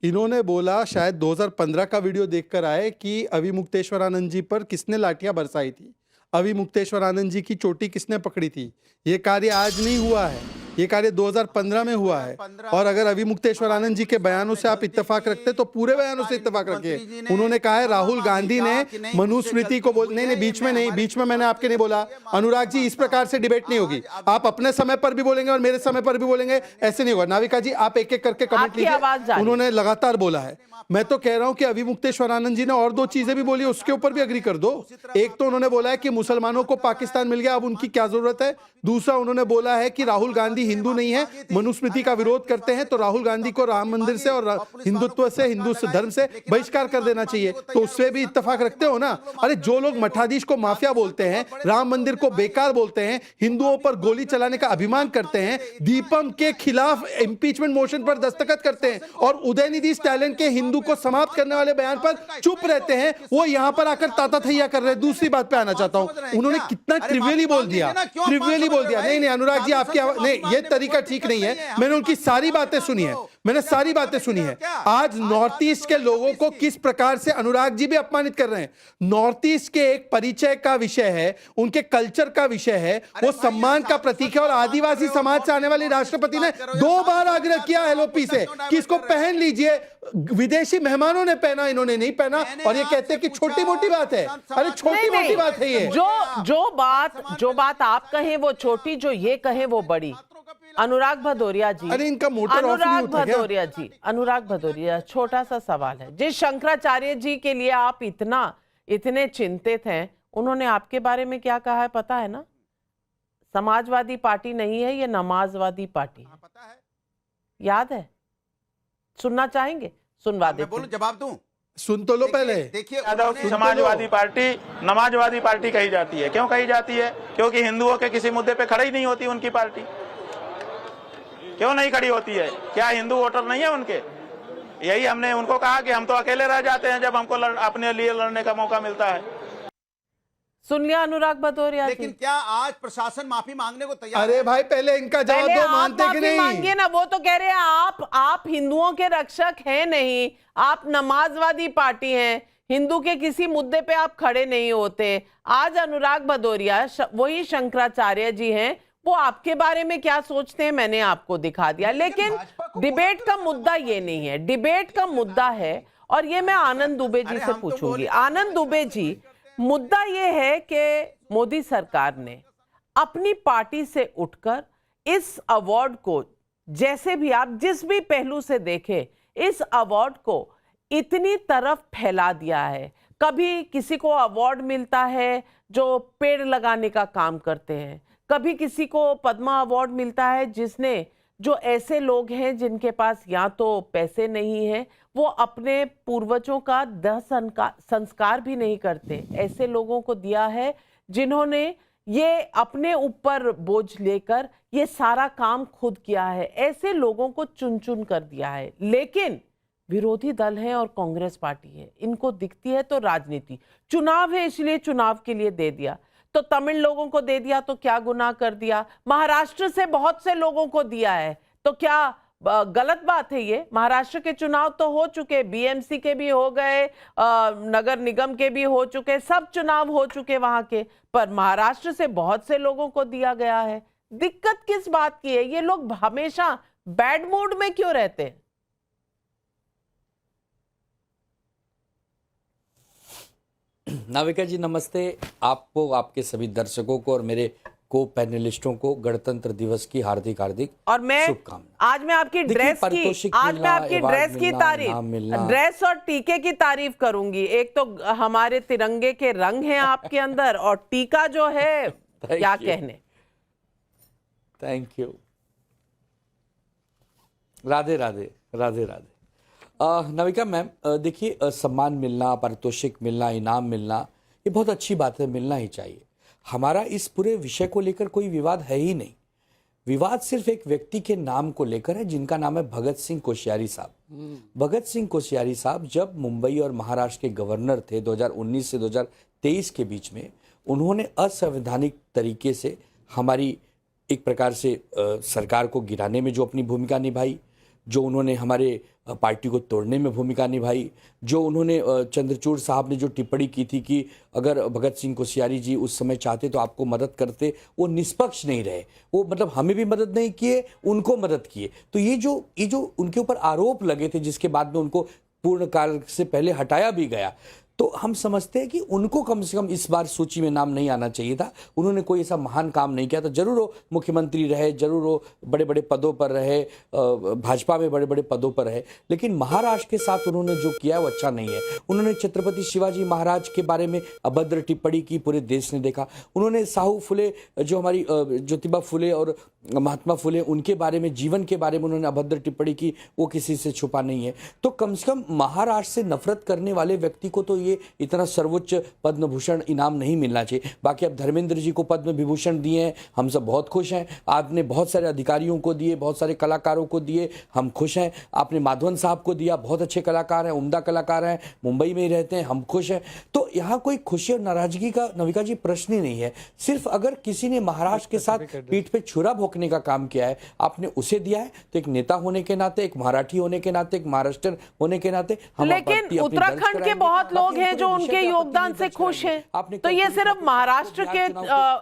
S6: इन्होंने बोला, शायद 2015 का वीडियो देखकर आए, कि अवि मुक्तेश्वरानंद जी पर किसने लाठियां बरसाई थी, अवि मुक्तेश्वरानंद जी की चोटी किसने पकड़ी थी। ये कार्य आज नहीं हुआ है, ये कार्य 2015 में हुआ है। और अगर अवि मुक्तेश्वरानंद जी के बयानों से आप इत्तेफाक रखते तो पूरे बयानों से इत्तेफाक रखिए। उन्होंने कहा है राहुल गांधी ने मनुस्मृति को नहीं, बीच में मैंने आपके नहीं बोला। अनुराग जी, इस प्रकार से डिबेट नहीं होगी। आप अपने समय पर भी बोलेंगे और मेरे समय पर भी बोलेंगे, ऐसे नहीं होगा। नाविका जी, आप एक एक करके कमेंट लीजिए। उन्होंने लगातार बोला है। मैं तो कह रहा हूं कि अवि मुक्तेश्वरानंद जी ने और दो चीजें भी बोली, उसके ऊपर भी अग्री कर दो। एक तो उन्होंने बोला है कि मुसलमानों को पाकिस्तान मिल गया, अब उनकी क्या जरूरत है। दूसरा, उन्होंने बोला है कि राहुल गांधी हिंदू नहीं है, मनुस्मृति का विरोध करते हैं, तो राहुल गांधी को राम मंदिर से और हिंदुत्व से, हिंदू धर्म से बहिष्कार कर देना चाहिए। तो उससे भी इत्तेफाक रखते हो ना? अरे जो लोग मठाधीश को माफिया बोलते हैं, राम मंदिर को बेकार बोलते हैं, हिंदुओं पर गोली चलाने का अभिमान करते हैं, दीपम के खिलाफ इंपीचमेंट मोशन पर दस्तखत करते हैं, और उदयनिधि स्टैलिन के हिंदू को समाप्त करने वाले बयान पर चुप रहते हैं, वो यहां पर आकर ताताथैया कर रहे हैं। दूसरी बात पे आना चाहता हूं, उन्होंने कितना ट्रिवियली बोल दिया, ट्रिवियली बोल दिया। नहीं अनुराग जी, आपकी नहीं, ये तरीका ठीक नहीं है। मैंने उनकी सारी बातें सुनी है, मैंने सारी बातें सुनी है। आज नॉर्थ ईस्ट के लोगों को किस प्रकार से अनुराग जी भी अपमानित कर रहे हैं। नॉर्थ ईस्ट के एक परिचय का विषय है, उनके कल्चर का विषय है, वो सम्मान का प्रतीक है। और आदिवासी समाज से आने वाली राष्ट्रपति ने 2 बार आग्रह किया एलओपी से कि इसको पहन लीजिए। विदेशी मेहमानों ने पहना, इन्होंने नहीं पहना, और ये कहते हैं कि छोटी मोटी बात है। अरे छोटी मोटी बात है ये।
S1: जो बात आप कहें वो छोटी, जो ये कहें वो बड़ी। अनुराग भदौरिया जी,
S6: अरे इनका मोटर ऑफ नहीं होता क्या?
S1: अनुराग भदौरिया, छोटा सा सवाल है। जिस शंकराचार्य जी के लिए आप इतने चिंतित हैं, उन्होंने आपके बारे में क्या कहा है पता है ना? समाजवादी पार्टी नहीं है, ये नमाजवादी पार्टी है। याद है? सुनना चाहेंगे? सुनवा देते।
S11: बोलो, जवाब दूं?
S6: सुन तो लो पहले।
S11: देखिए,
S12: यादव की समाजवादी पार्टी नमाजवादी पार्टी कही जाती है। क्यों कही जाती है? क्योंकि हिंदुओं के किसी मुद्दे पे खड़ी नहीं होती उनकी पार्टी। क्यों नहीं खड़ी होती है? क्या हिंदू वोटर नहीं है उनके? यही हमने उनको कहा कि हम तो अकेले रह जाते हैं जब हमको अपने लिए लड़ने का मौका मिलता है।
S1: सुन लिया अनुराग भदौरिया।
S11: लेकिन क्या आज प्रशासन माफी मांगने को तैयार?
S6: अरे भाई, पहले इनका जवाब दो, मानते कि नहीं?
S1: मांगिए ना। वो तो कह रहे हैं आप हिंदुओं के रक्षक हैं नहीं, आप नमाजवादी पार्टी हैं, हिंदू के किसी मुद्दे पे आप खड़े नहीं होते। आज अनुराग भदौरिया वही शंकराचार्य जी हैं, वो आपके बारे में क्या सोचते हैं मैंने आपको दिखा दिया। लेकिन डिबेट का मुद्दा ये नहीं है, डिबेट का मुद्दा है, और ये मैं आनंद दुबे जी से पूछूंगी। आनंद दुबे जी, मुद्दा ये है कि मोदी सरकार ने अपनी पार्टी से उठकर इस अवार्ड को जैसे भी आप जिस भी पहलू से देखें, इस अवार्ड को इतनी तरफ फैला दिया है। कभी किसी को अवार्ड मिलता है जो पेड़ लगाने का काम करते हैं, कभी किसी को पद्मा अवार्ड मिलता है जिसने जो ऐसे लोग हैं जिनके पास या तो पैसे नहीं हैं, वो अपने पूर्वजों का दाह संस्कार भी नहीं करते, ऐसे लोगों को दिया है जिन्होंने ये अपने ऊपर बोझ लेकर ये सारा काम खुद किया है। ऐसे लोगों को चुन चुन कर दिया है। लेकिन विरोधी दल है और कांग्रेस पार्टी है, इनको दिखती है तो राजनीति, चुनाव है इसलिए चुनाव के लिए दे दिया, तो तमिल लोगों को दे दिया तो क्या गुनाह कर दिया, महाराष्ट्र से बहुत से लोगों को दिया है तो क्या गलत बात है ये? महाराष्ट्र के चुनाव तो हो चुके, बीएमसी के भी हो गए, नगर निगम के भी हो चुके, सब चुनाव हो चुके वहां के, पर महाराष्ट्र से बहुत से लोगों को दिया गया है। दिक्कत किस बात की है? ये लोग हमेशा बैड मूड में क्यों रहते हैं?
S13: नाविका जी नमस्ते, आपको, आपके सभी दर्शकों को और मेरे को पैनलिस्टों को गणतंत्र दिवस की हार्दिक
S1: और मैं आज मैं आपकी ड्रेस की तारीफ, ड्रेस और टीके की तारीफ करूंगी। एक तो हमारे तिरंगे के रंग हैं आपके अंदर और टीका जो है क्या कहने।
S13: Thank you. Radhe Radhe Radhe Radhe. Navika ma'am, देखिए सम्मान मिलना, पारितोषिक मिलना, इनाम मिलना, ये बहुत अच्छी बात है, मिलना ही चाहिए। हमारा इस पूरे विषय को लेकर कोई विवाद है ही नहीं। विवाद सिर्फ एक व्यक्ति के नाम को लेकर है जिनका नाम है भगत सिंह कोश्यारी साहब। भगत सिंह कोश्यारी साहब जब मुंबई और महाराष्ट्र के गवर्नर थे 2019 से 2023 के बीच में, उन्होंने असंवैधानिक तरीके से हमारी एक प्रकार से सरकार को गिराने में जो अपनी भूमिका निभाई, जो उन्होंने हमारे पार्टी को तोड़ने में भूमिका निभाई, जो उन्होंने चंद्रचूड़ साहब ने जो टिप्पणी की थी कि अगर भगत सिंह कोश्यारी जी उस समय चाहते तो आपको मदद करते, वो निष्पक्ष नहीं रहे, वो मतलब हमें भी मदद नहीं किए, उनको मदद किए। तो ये जो उनके ऊपर आरोप लगे थे, जिसके बाद में उनको पूर्ण काल से पहले हटाया भी गया, तो हम समझते हैं कि उनको कम से कम इस बार सूची में नाम नहीं आना चाहिए था। उन्होंने कोई ऐसा महान काम नहीं किया था। जरूर वो मुख्यमंत्री रहे, जरूर वो बड़े बड़े पदों पर रहे, भाजपा में बड़े बड़े पदों पर रहे, लेकिन महाराष्ट्र के साथ उन्होंने जो किया वो अच्छा नहीं है। उन्होंने छत्रपति शिवाजी महाराज के बारे में अभद्र टिप्पणी की, पूरे देश ने देखा। उन्होंने साहू फुले, जो हमारी ज्योतिबा फुले और महात्मा फुले, उनके बारे में, जीवन के बारे में उन्होंने अभद्र टिप्पणी की, वो किसी से छुपा नहीं है। तो कम से कम महाराष्ट्र से नफरत करने वाले व्यक्ति को तो ये इतना सर्वोच्च पद्म भूषण इनाम नहीं मिलना चाहिए। बाकी अब धर्मेंद्र जी को पद्म विभूषण दिए हैं, हम सब बहुत खुश हैं। आपने बहुत सारे अधिकारियों को दिए, बहुत सारे कलाकारों को दिए, हम खुश हैं। आपने माधवन साहब को दिया, बहुत अच्छे कलाकार हैं, उम्दा कलाकार हैं, मुंबई में ही रहते हैं, हम खुश हैं। तो यहाँ कोई खुशी और नाराजगी का नविका जी प्रश्न ही नहीं है। सिर्फ अगर किसी ने महाराष्ट्र के साथ पीठ पे छुरा भोंकने का काम किया है, आपने उसे दिया है, तो एक नेता होने के नाते, एक मराठी होने के नाते, एक महाराष्ट्र होने के नाते हम,
S1: लेकिन उत्तराखंड के बहुत लोग हैं जो उनके योगदान से खुश हैं। तो ये सिर्फ महाराष्ट्र के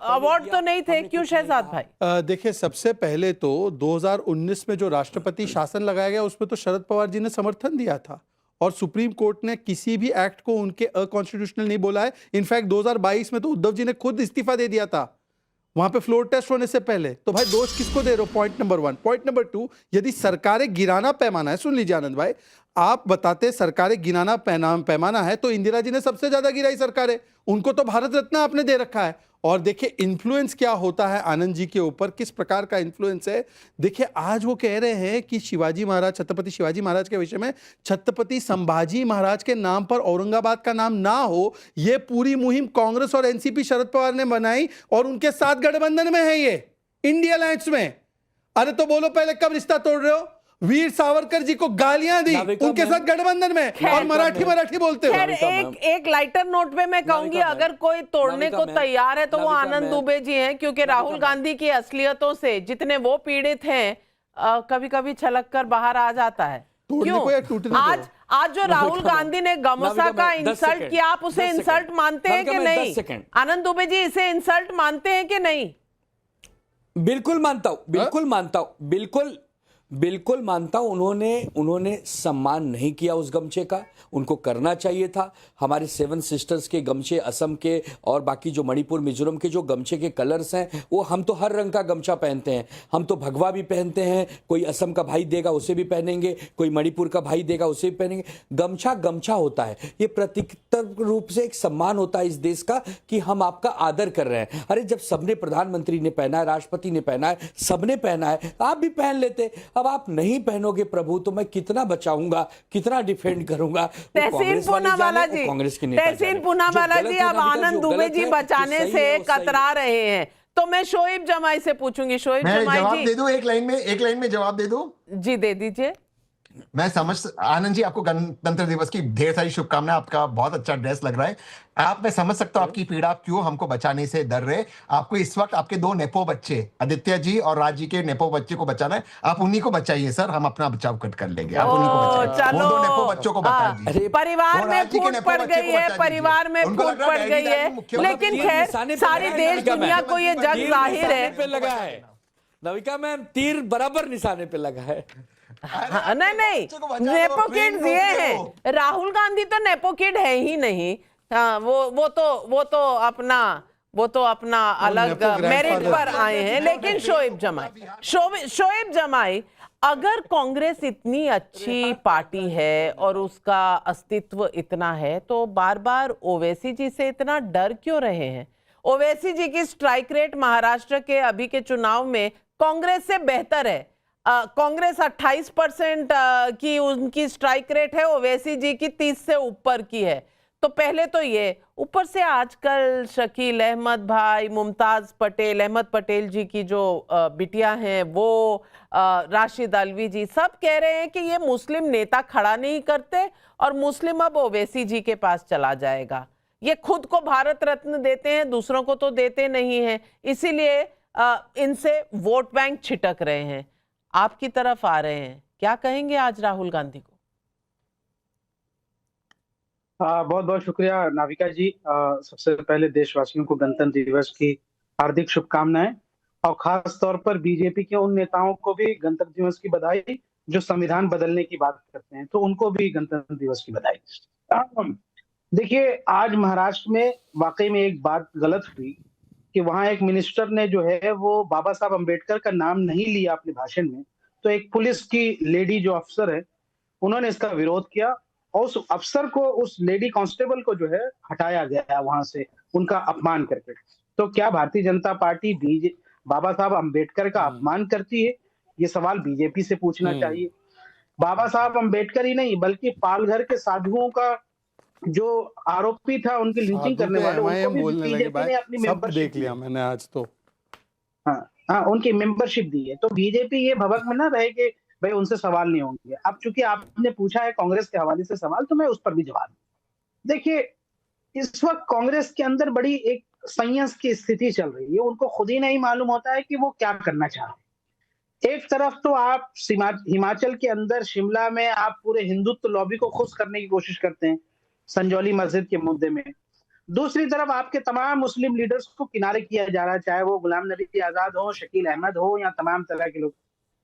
S1: अवार्ड तो नहीं थे, क्यों शहजाद भाई?
S6: देखिए, सबसे पहले तो 2019 में जो राष्ट्रपति शासन लगाया गया उसमें तो शरद पवार जी ने समर्थन दिया था और सुप्रीम कोर्ट ने किसी भी एक्ट को उनके अकॉन्स्टिट्यूशनल नहीं बोला है। इनफैक्ट 2022 में तो उद्धव जी ने खुद इस्तीफा दे दिया था वहां पे फ्लोर टेस्ट होने से पहले। तो भाई दोष किसको दे रहे हो? Point number 1। पॉइंट नंबर 2, यदि सरकारें गिराना पैमाना है, सुन लीजिए आनंद भाई, आप बताते सरकारें गिराना पैमाना है तो इंदिरा जी ने सबसे ज्यादा गिराई सरकारें, उनको तो भारत रत्न आपने दे रखा है। और देखिए इन्फ्लुएंस क्या होता है आनंद जी के ऊपर, किस प्रकार का इन्फ्लुएंस है। देखिए आज वो कह रहे हैं कि शिवाजी महाराज, छत्रपति शिवाजी महाराज के विषय में छत्रपति संभाजी महाराज के नाम पर औरंगाबाद का नाम ना हो, ये पूरी मुहिम कांग्रेस और एनसीपी शरद पवार ने बनाई और उनके साथ गठबंधन में है ये, इंडिया अलायंस में। अरे तो बोलो पहले कब रिश्ता तोड़ रहे हो? वीर सावरकर जी को गालियां दी, उनके साथ गठबंधन में, और मराठी बोलते हो।
S1: एक लाइटर नोट पे मैं कहूंगी, अगर कोई तोड़ने को तैयार है तो वो आनंद दुबे जी हैं, क्योंकि राहुल गांधी की असलियतों से जितने वो पीड़ित हैं, कभी कभी छलक कर बाहर आ जाता है। क्यों? आज जो राहुल गांधी ने गमोसा का इंसल्ट किया, आप उसे इंसल्ट मानते हैं कि नहीं? आनंद दुबे जी, इसे इंसल्ट मानते हैं कि नहीं?
S13: बिल्कुल मानता हूं, बिल्कुल मानता हूं, बिल्कुल बिल्कुल मानता हूं, उन्होंने सम्मान नहीं किया उस गमछे का, उनको करना चाहिए था। हमारे 7 सिस्टर्स के गमछे, असम के और बाकी जो मणिपुर मिजोरम के जो गमछे के कलर्स हैं, वो हम तो हर रंग का गमछा पहनते हैं, हम तो भगवा भी पहनते हैं, कोई असम का भाई देगा उसे भी पहनेंगे, कोई मणिपुर का भाई देगा उसे भी पहनेंगे। गमछा गमछा होता है, ये प्रतीकात्मक रूप से एक सम्मान होता है इस देश का कि हम आपका आदर कर रहे हैं। अरे जब सबने, प्रधानमंत्री ने पहना है, राष्ट्रपति ने पहना है, सबने पहना है, आप भी पहन लेते। अब आप नहीं पहनोगे प्रभु तो मैं कितना बचाऊंगा, कितना डिफेंड करूंगा।
S1: तहसीन पूनावाला जी, तहसीन पूनावाला जी, अब आनंद दुबे जी बचाने से कतरा रहे हैं, तो मैं शोएब जमाई से पूछूंगी। शोएब जमाई
S10: जवाब
S1: जी,
S10: दे दूं, एक लाइन में जवाब दे दूं?
S1: जी दे दीजिए।
S10: मैं समझ, आनंद जी आपको गणतंत्र दिवस की ढेर सारी शुभकामनाएं, आपका बहुत अच्छा ड्रेस लग रहा है। मैं समझ सकता हूं आपकी पीड़ा, क्यों हमको बचाने से डर रहे। आपको इस वक्त आपके 2 नेपो बच्चे, आदित्य जी और राज जी के नेपो बच्चे को बचाना है, आप उन्हीं को बचाइए सर, हम अपना बचाव कर लेंगे। आप उन्हीं को बचाइए, वो 2 नेपो बच्चों को बचाइए।
S1: परिवार में फूट पड़ गई है, परिवार में फूट पड़ गई है, लेकिन खैर सारी देश दुनिया को ये जग जाहिर है।
S13: नविका मैम, तीर बराबर निशाने पे लगा है।
S1: नहीं, नेपो किड्स ये हैं। राहुल गांधी तो नेपो किड है ही नहीं। वो तो अपना अलग मेरिट पर आए हैं। लेकिन शोएब जमाई, अगर कांग्रेस इतनी अच्छी पार्टी है और उसका अस्तित्व इतना है, तो बार बार ओवैसी जी से इतना डर क्यों रहे हैं? ओवैसी जी की स्ट्राइक रेट महाराष्ट्र के अभी के चुनाव में कांग्रेस से बेहतर है। कांग्रेस 28% की उनकी स्ट्राइक रेट है, ओवैसी जी की 30 से ऊपर की है। तो पहले तो ये, ऊपर से आजकल शकील अहमद भाई, मुमताज पटेल, अहमद पटेल जी की जो बिटिया हैं वो, राशिद अलवी जी, सब कह रहे हैं कि ये मुस्लिम नेता खड़ा नहीं करते और मुस्लिम अब ओवैसी जी के पास चला जाएगा। ये खुद को भारत रत्न देते हैं, दूसरों को तो देते नहीं हैं, इसीलिए इनसे वोट बैंक छिटक रहे हैं, आपकी तरफ आ रहे हैं। क्या कहेंगे आज राहुल गांधी को?
S14: बहुत बहुत शुक्रिया नाविका जी। सबसे पहले देशवासियों को गणतंत्र दिवस की हार्दिक शुभकामनाएं, और खास तौर पर बीजेपी के उन नेताओं को भी गणतंत्र दिवस की बधाई जो संविधान बदलने की बात करते हैं, तो उनको भी गणतंत्र दिवस की बधाई। देखिए, आज महाराष्ट्र में वाकई में एक बात गलत हुई कि वहां एक मिनिस्टर ने जो है वो बाबा साहब अंबेडकर का नाम नहीं लिया अपने भाषण में, तो एक पुलिस की लेडी जो अफसर है उन्होंने इसका विरोध किया और उस अफसर को, उस लेडी कांस्टेबल को जो है हटाया गया वहां से, उनका अपमान करके। तो क्या भारतीय जनता पार्टी बाबा साहब अंबेडकर का अपमान करती है? ये सवाल बीजेपी से पूछना चाहिए। बाबा साहब अंबेडकर ही नहीं बल्कि पालघर के साधुओं का जो आरोपी था, उनकी लिंचिंग करने वाले, उनको भी बीजेपी ने अपनी मेंबरशिप देख लिया मैंने आज तो। हाँ, उनकी मेंबरशिप दी है। तो बीजेपी ये भभक में ना रहे कि भाई उनसे सवाल नहीं होंगे। अब चूंकि आपने पूछा है कांग्रेस के हवाले से सवाल, तो मैं उस पर भी जवाब दूं। देखिए, इस वक्त कांग्रेस के अंदर बड़ी एक संयंत्र की स्थिति चल रही है। उनको खुद ही नहीं मालूम होता है कि वो क्या करना चाह रहे हैं। एक तरफ तो आप हिमाचल के अंदर शिमला में आप पूरे हिंदुत्व लॉबी को खुश करने की कोशिश करते हैं संजौली मस्जिद के मुद्दे में, दूसरी तरफ आपके तमाम मुस्लिम लीडर्स को किनारे किया जा रहा है, चाहे वो गुलाम नबी आजाद हो, शकील अहमद हो, या तमाम तरह के लोग।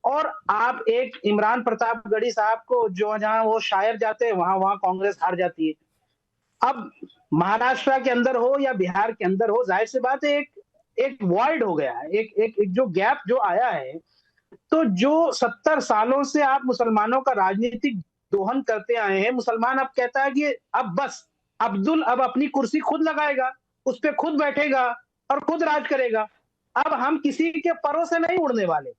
S14: और आप एक इमरान प्रतापगढ़ी साहब को, जो जहां वो शायर जाते हैं वहां कांग्रेस हार जाती है। अब महाराष्ट्र के अंदर हो या बिहार के अंदर हो, जाहिर सी बात है एक वॉइड हो गया है, एक जो गैप जो आया है। तो जो 70 सालों से आप मुसलमानों का राजनीतिक दोहन करते आए हैं, मुसलमान अब कहता है कि अब बस अब्दुल अब अपनी कुर्सी खुद लगाएगा, उस पर खुद बैठेगा और खुद राज करेगा। अब हम किसी के परों से नहीं उड़ने वाले,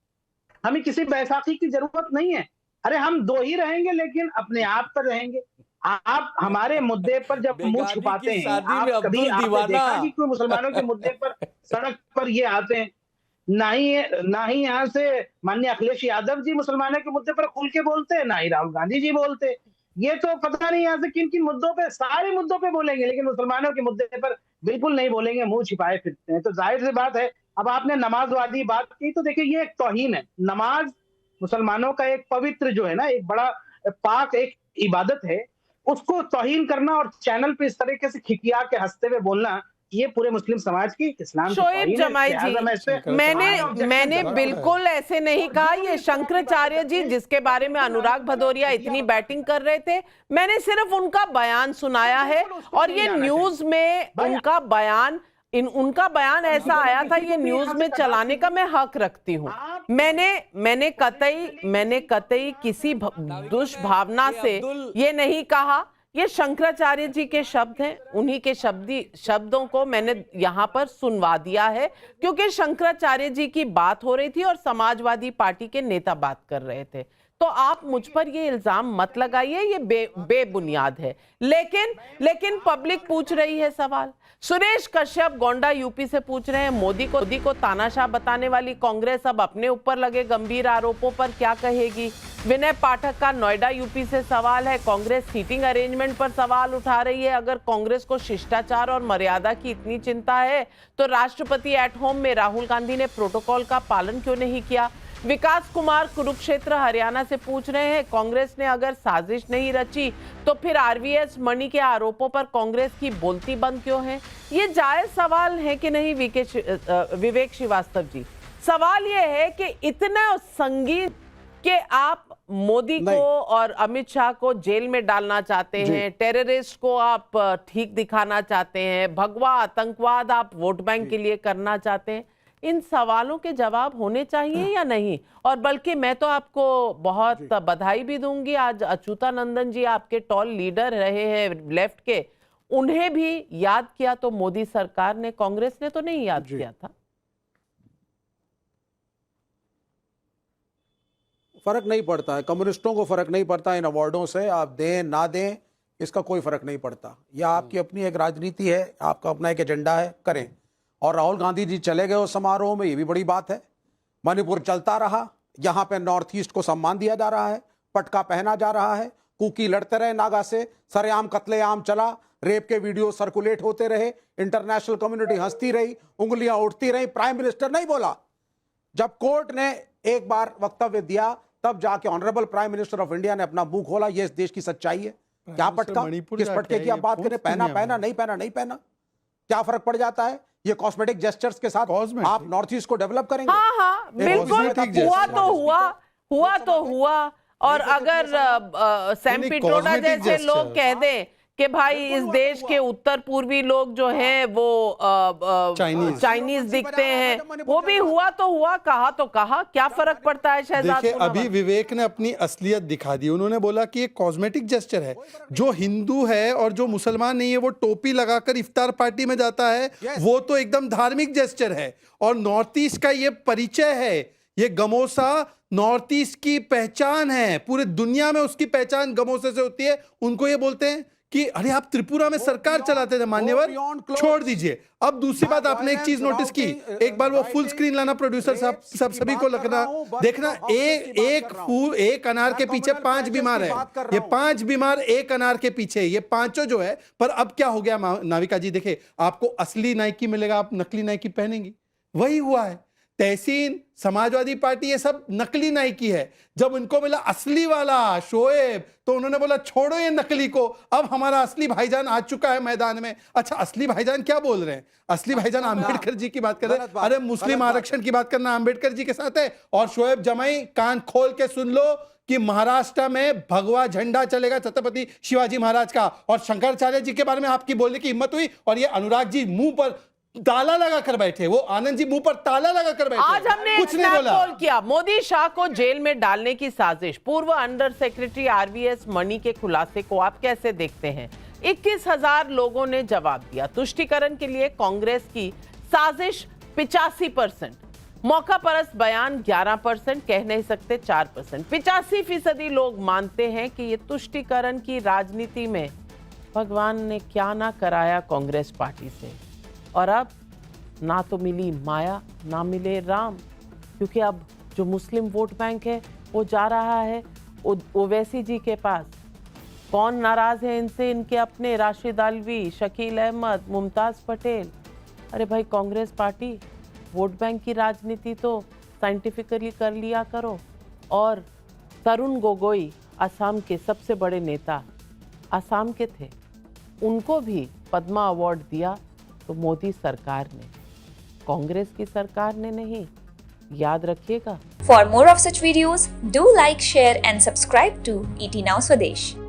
S14: हमें किसी बैसाखी की जरूरत नहीं है। अरे हम 2 ही रहेंगे, लेकिन अपने आप पर रहेंगे। आप हमारे मुद्दे पर जब मुंह छुपाते हैं, आप कभी आपने देखा कि कोई मुसलमानों के मुद्दे पर सड़क पर ये आते हैं? ना ही यहाँ से माननीय अखिलेश यादव जी मुसलमानों के मुद्दे पर खुल के बोलते हैं, ना ही राहुल गांधी जी बोलते। ये तो पता नहीं यहाँ से किन किन मुद्दों पे, सारे मुद्दों पे बोलेंगे, लेकिन मुसलमानों के मुद्दे पर बिल्कुल नहीं बोलेंगे, मुंह छिपाए फिरते हैं। तो जाहिर सी बात है। अब आपने नमाज वादी बात की, तो देखिए ये एक तौहीन है। नमाज मुसलमानों का एक पवित्र जो है ना, एक बड़ा पाक एक इबादत है, उसको तौहीन करना और चैनल पे इस तरीके से खिकिया के हंसते हुए बोलना, ये पूरे मुस्लिम समाज की इस्लाम की
S1: शोएब
S14: तौहीन है।
S1: जमाई
S14: लिहाजा मैं इस पे
S1: जी, मैंने बिल्कुल ऐसे नहीं कहा। ये शंकराचार्य जी जिसके बारे में अनुराग भदौरिया इतनी बैटिंग कर रहे थे, मैंने सिर्फ उनका बयान सुनाया है। और ये न्यूज में उनका बयान ऐसा आया था, ये न्यूज में चलाने का मैं हक रखती हूँ। मैंने कतई किसी दुष्भावना से ये नहीं कहा। ये शंकराचार्य जी के शब्द हैं, उन्हीं के शब्दों को मैंने यहाँ पर सुनवा दिया है, क्योंकि शंकराचार्य जी की बात हो रही थी और समाजवादी पार्टी के नेता बात कर रहे थे। तो आप मुझ पर ये इल्जाम मत लगाइए, ये बेबुनियाद है। लेकिन पब्लिक पूछ रही है सवाल। सुरेश कश्यप गोंडा यूपी से पूछ रहे हैं, मोदी को तानाशाह बताने वाली कांग्रेस अब अपने ऊपर लगे गंभीर आरोपों पर क्या कहेगी। विनय पाठक का नोएडा यूपी से सवाल है, कांग्रेस सीटिंग अरेंजमेंट पर सवाल उठा रही है। अगर कांग्रेस को शिष्टाचार और मर्यादा की इतनी चिंता है तो राष्ट्रपति एट होम में राहुल गांधी ने प्रोटोकॉल का पालन क्यों नहीं किया। विकास कुमार कुरुक्षेत्र हरियाणा से पूछ रहे हैं, कांग्रेस ने अगर साजिश नहीं रची तो फिर आरवीएस मणि के आरोपों पर कांग्रेस की बोलती बंद क्यों है। ये जायज सवाल है कि नहीं विवेक श्रीवास्तव जी? सवाल ये है कि इतना संगीन कि आप मोदी को और अमित शाह को जेल में डालना चाहते हैं, टेररिस्ट को आप ठीक दिखाना चाहते हैं, भगवा आतंकवाद आप वोट बैंक के लिए करना चाहते हैं। इन सवालों के जवाब होने चाहिए या नहीं? और बल्कि मैं तो आपको बहुत बधाई भी दूंगी, आज अच्युतानंदन जी आपके टॉल लीडर रहे हैं लेफ्ट के, उन्हें भी याद किया तो मोदी सरकार ने, कांग्रेस ने तो नहीं याद किया था।
S15: फर्क नहीं पड़ता है, कम्युनिस्टों को फर्क नहीं पड़ता इन अवार्डों से, आप दें ना दें इसका कोई फर्क नहीं पड़ता। यह आपकी अपनी एक राजनीति है, आपका अपना एक एजेंडा है, करें। और राहुल गांधी जी चले गए उस समारोह में, ये भी बड़ी बात है। मणिपुर चलता रहा, यहाँ पे नॉर्थ ईस्ट को सम्मान दिया जा रहा है, पटका पहना जा रहा है, कुकी लड़ते रहे नागा से, सरेआम कत्लेआम चला, रेप के वीडियो सर्कुलेट होते रहे, इंटरनेशनल कम्युनिटी हंसती रही, उंगलियां उठती रही, प्राइम मिनिस्टर नहीं बोला। जब कोर्ट ने एक बार वक्तव्य दिया तब जाके honourable prime minister of India ने अपना मुंह खोला। ये इस देश की सच्चाई है। क्या पटका, किस पटके की आप बात करें, पहना पहना नहीं पहना नहीं पहना, क्या फर्क पड़ जाता है? ये कॉस्मेटिक जेस्चर्स के साथ आप नॉर्थ ईस्ट को डेवलप करेंगे।
S1: हाँ बिल्कुल, हुआ तो हुआ। और अगर सैम पिट्रोडा जैसे लोग कह दें कि भाई इस देश के उत्तर पूर्वी लोग जो हैं वो चाइनीज दिखते हैं, वो भी हुआ तो हुआ, कहा तो कहा, क्या फर्क पड़ता है शहजाद?
S16: देखिए अभी विवेक ने अपनी असलियत दिखा दी। उन्होंने बोला कि ये कॉस्मेटिक जेस्चर है। जो हिंदू है और जो मुसलमान नहीं है वो टोपी लगाकर इफ्तार पार्टी में जाता है, वो तो एकदम धार्मिक जेस्चर है। और नॉर्थ ईस्ट का ये परिचय है, ये गमोसा नॉर्थ ईस्ट की पहचान है, पूरे दुनिया में उसकी पहचान गमोसे से होती है। उनको ये बोलते हैं कि अरे आप त्रिपुरा में सरकार चलाते थे मान्यवर, छोड़ दीजिए। अब दूसरी बात, आपने एक चीज नोटिस की, एक बार वो फुल स्क्रीन लाना प्रोड्यूसर साहब, सब सभी को लगना देखना, एक अनार के पीछे 5 बीमार है। ये 5 बीमार एक अनार के पीछे, ये पांचों जो है। पर अब क्या हो गया नाविका जी, देखे आपको असली नाइकी मिलेगा, आप नकली नाइकी पहनेंगी, वही हुआ है। तहसीन, समाजवादी पार्टी, ये सब नकली नाइकी है। जब उनको मिला असली वाला शोएब तो उन्होंने बोला छोड़ो ये नकली को, अब हमारा असली भाईजान आ चुका है मैदान में। अच्छा, असली भाईजान क्या बोल रहे हैं? असली भाईजान आंबेडकर जी की बात कर रहे हैं। अरे मुस्लिम आरक्षण की बात करना आंबेडकर जी के साथ है। और शोएब जमाई, कान खोल के सुन लो कि महाराष्ट्र में भगवा झंडा चलेगा छत्रपति शिवाजी महाराज का। और शंकराचार्य जी के बारे में आपकी बोलने की हिम्मत हुई, और ये अनुराग जी मुंह पर ताला लगा कर बैठे, वो आनंद जी मुंह पर ताला लगा कर बैठे।
S1: आज हमने कुछ नहीं बोला। किया मोदी शाह को जेल में डालने की साजिश, पूर्व अंडर सेक्रेटरी आरवीएस मणि के खुलासे को आप कैसे देखते हैं? 21,000 लोगों ने जवाब दिया। तुष्टीकरण के लिए कांग्रेस की साजिश 85%, मौका परस्त बयान 11%, कह नहीं सकते 4%। 85% लोग मानते हैं कि ये तुष्टीकरण की राजनीति में भगवान ने क्या ना कराया कांग्रेस पार्टी से। और अब ना तो मिली माया ना मिले राम, क्योंकि अब जो मुस्लिम वोट बैंक है वो जा रहा है ओवैसी जी के पास। कौन नाराज है इनसे? इनके अपने राशिद आलवी, शकील अहमद, मुमताज पटेल। अरे भाई कांग्रेस पार्टी, वोट बैंक की राजनीति तो साइंटिफिकली कर लिया करो। और तरुण गोगोई असम के सबसे बड़े नेता, असम के थे, उनको भी पद्मा अवार्ड दिया। तो मोदी सरकार ने, कांग्रेस की सरकार ने नहीं, याद रखिएगा।
S17: For more of such videos, do like, share and subscribe to ET Now Swadesh.